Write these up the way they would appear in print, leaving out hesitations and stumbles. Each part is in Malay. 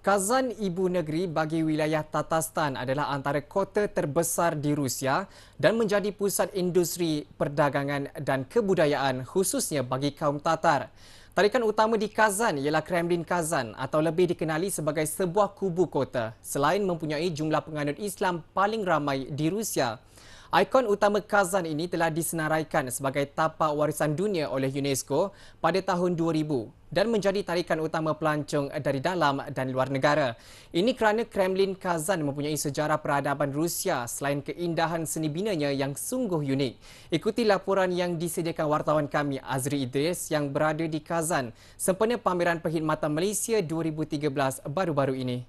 Kazan ibu negeri bagi wilayah Tatarstan adalah antara kota terbesar di Rusia dan menjadi pusat industri perdagangan dan kebudayaan khususnya bagi kaum Tatar. Tarikan utama di Kazan ialah Kremlin Kazan atau lebih dikenali sebagai sebuah kubu kota selain mempunyai jumlah penganut Islam paling ramai di Rusia. Ikon utama Kazan ini telah disenaraikan sebagai tapak warisan dunia oleh UNESCO pada tahun 2000 dan menjadi tarikan utama pelancong dari dalam dan luar negara. Ini kerana Kremlin Kazan mempunyai sejarah peradaban Rusia selain keindahan seni binanya yang sungguh unik. Ikuti laporan yang disediakan wartawan kami Azri Idris yang berada di Kazan sempena pameran perkhidmatan Malaysia 2013 baru-baru ini.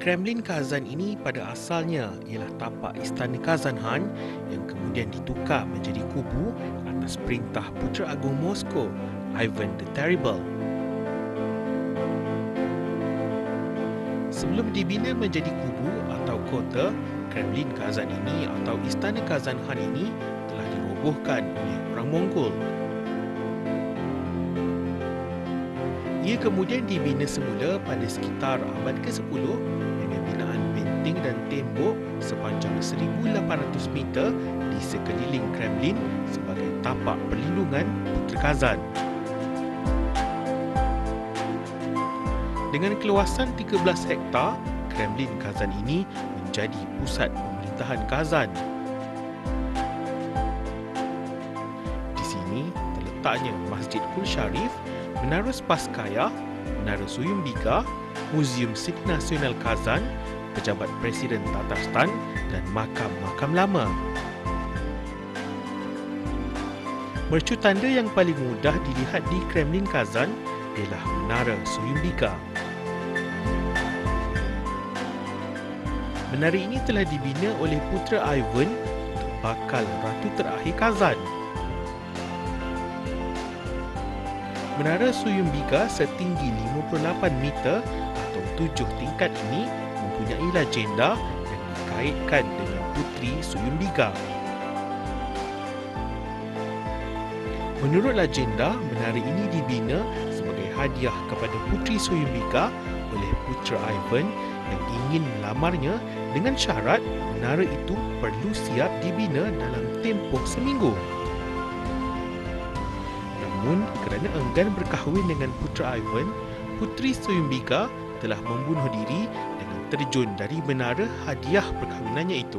Kremlin Kazan ini pada asalnya ialah tapak Istana Kazan Han yang kemudian ditukar menjadi kubu atas perintah Putera Agung Moskow, Ivan the Terrible. Sebelum dibina menjadi kubu atau kota, Kremlin Kazan ini atau Istana Kazan Han ini telah dirobohkan oleh orang Mongol. Ia kemudian dibina semula pada sekitar abad ke-10 dengan binaan benteng dan tembok sepanjang 1,800 meter di sekeliling Kremlin sebagai tapak perlindungan Putera Kazan. Dengan keluasan 13 hektar, Kremlin Kazan ini menjadi pusat pemerintahan Kazan. Di sini terletaknya Masjid Kul Sharif, Menara Spasskaya, Menara Soyumbika, Muzium Seni Nasional Kazan, Pejabat Presiden Tatarstan dan makam-makam lama. Mercu tanda yang paling mudah dilihat di Kremlin Kazan ialah Menara Soyumbika. Menara ini telah dibina oleh putera Ivan untuk bakal Ratu terakhir Kazan. Menara Soyumbika setinggi 58 meter atau 7 tingkat ini mempunyai legenda yang dikaitkan dengan Puteri Soyumbika. Menurut legenda, menara ini dibina sebagai hadiah kepada Puteri Soyumbika oleh putera Ivan yang ingin melamarnya dengan syarat menara itu perlu siap dibina dalam tempoh seminggu. Namun, kerana enggan berkahwin dengan putera Ivan, Puteri Soyumbika telah membunuh diri dengan terjun dari menara hadiah perkahwinannya itu.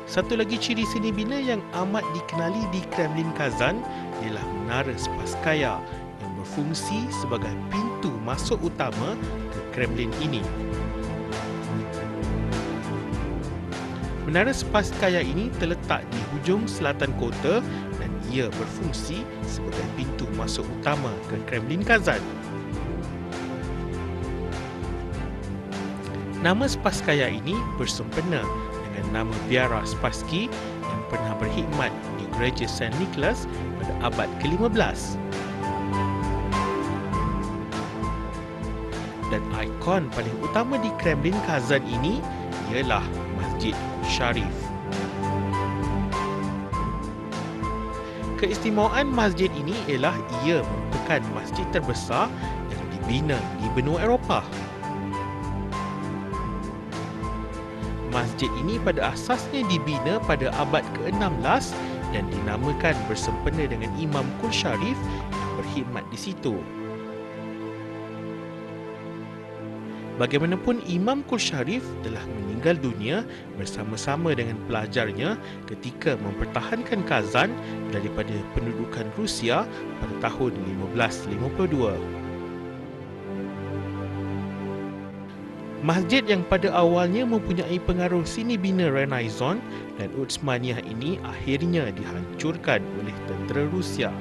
Satu lagi ciri seni bina yang amat dikenali di Kremlin Kazan ialah Menara Spasskaya yang berfungsi sebagai pintu masuk utama ke Kremlin ini. Menara Spasskaya ini terletak di hujung selatan kota dan ia berfungsi sebagai pintu masuk utama ke Kremlin Kazan. Nama Spasskaya ini bersempena dengan nama biara Spassky yang pernah berkhidmat di Gereja St. Nicholas pada abad ke-15. Dan ikon paling utama di Kremlin Kazan ini ialah Masjid Sharif. Keistimewaan masjid ini ialah ia merupakan masjid terbesar yang dibina di benua Eropah. Masjid ini pada asasnya dibina pada abad ke-16 dan dinamakan bersempena dengan Imam Kul Sharif yang berkhidmat di situ. Bagaimanapun, Imam Kul Sharif telah meninggal dunia bersama-sama dengan pelajarnya ketika mempertahankan Kazan daripada pendudukan Rusia pada tahun 1552. Masjid yang pada awalnya mempunyai pengaruh seni bina Renaissance dan Utsmaniyah ini akhirnya dihancurkan oleh tentera Rusia.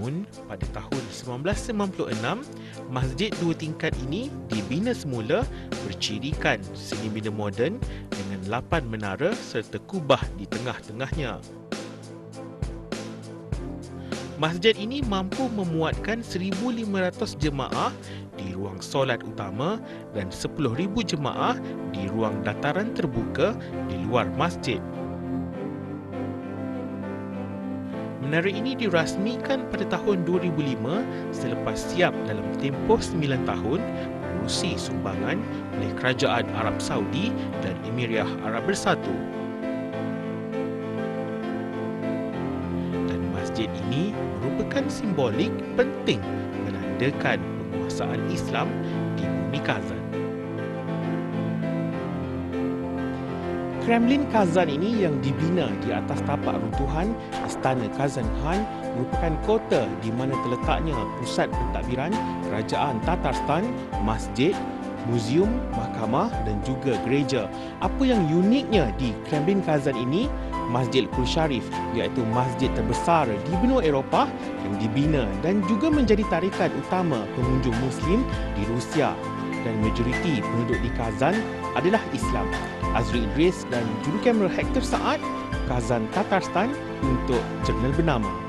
Namun, pada tahun 1996, masjid dua tingkat ini dibina semula bercirikan seni bina moden dengan dengan 8 menara serta kubah di tengah-tengahnya. Masjid ini mampu memuatkan 1,500 jemaah di ruang solat utama dan 10,000 jemaah di ruang dataran terbuka di luar masjid. Menara ini dirasmikan pada tahun 2005 selepas siap dalam tempoh 9 tahun menerusi sumbangan oleh Kerajaan Arab Saudi dan Emiriah Arab Bersatu. Dan masjid ini merupakan simbolik penting menandakan penguasaan Islam di bumi Kazan. Kremlin Kazan ini yang dibina di atas tapak runtuhan Istana Kazan Khan merupakan kota di mana terletaknya pusat pentadbiran Kerajaan Tatarstan, masjid, muzium, mahkamah dan juga gereja. Apa yang uniknya di Kremlin Kazan ini, Masjid Quds Sharif iaitu masjid terbesar di benua Eropah yang dibina dan juga menjadi tarikan utama pengunjung Muslim di Rusia dan majoriti penduduk di Kazan adalah Islam. Azri Idris dan jurukamera Hector Saad, Kazan Tatarstan untuk jurnal bernama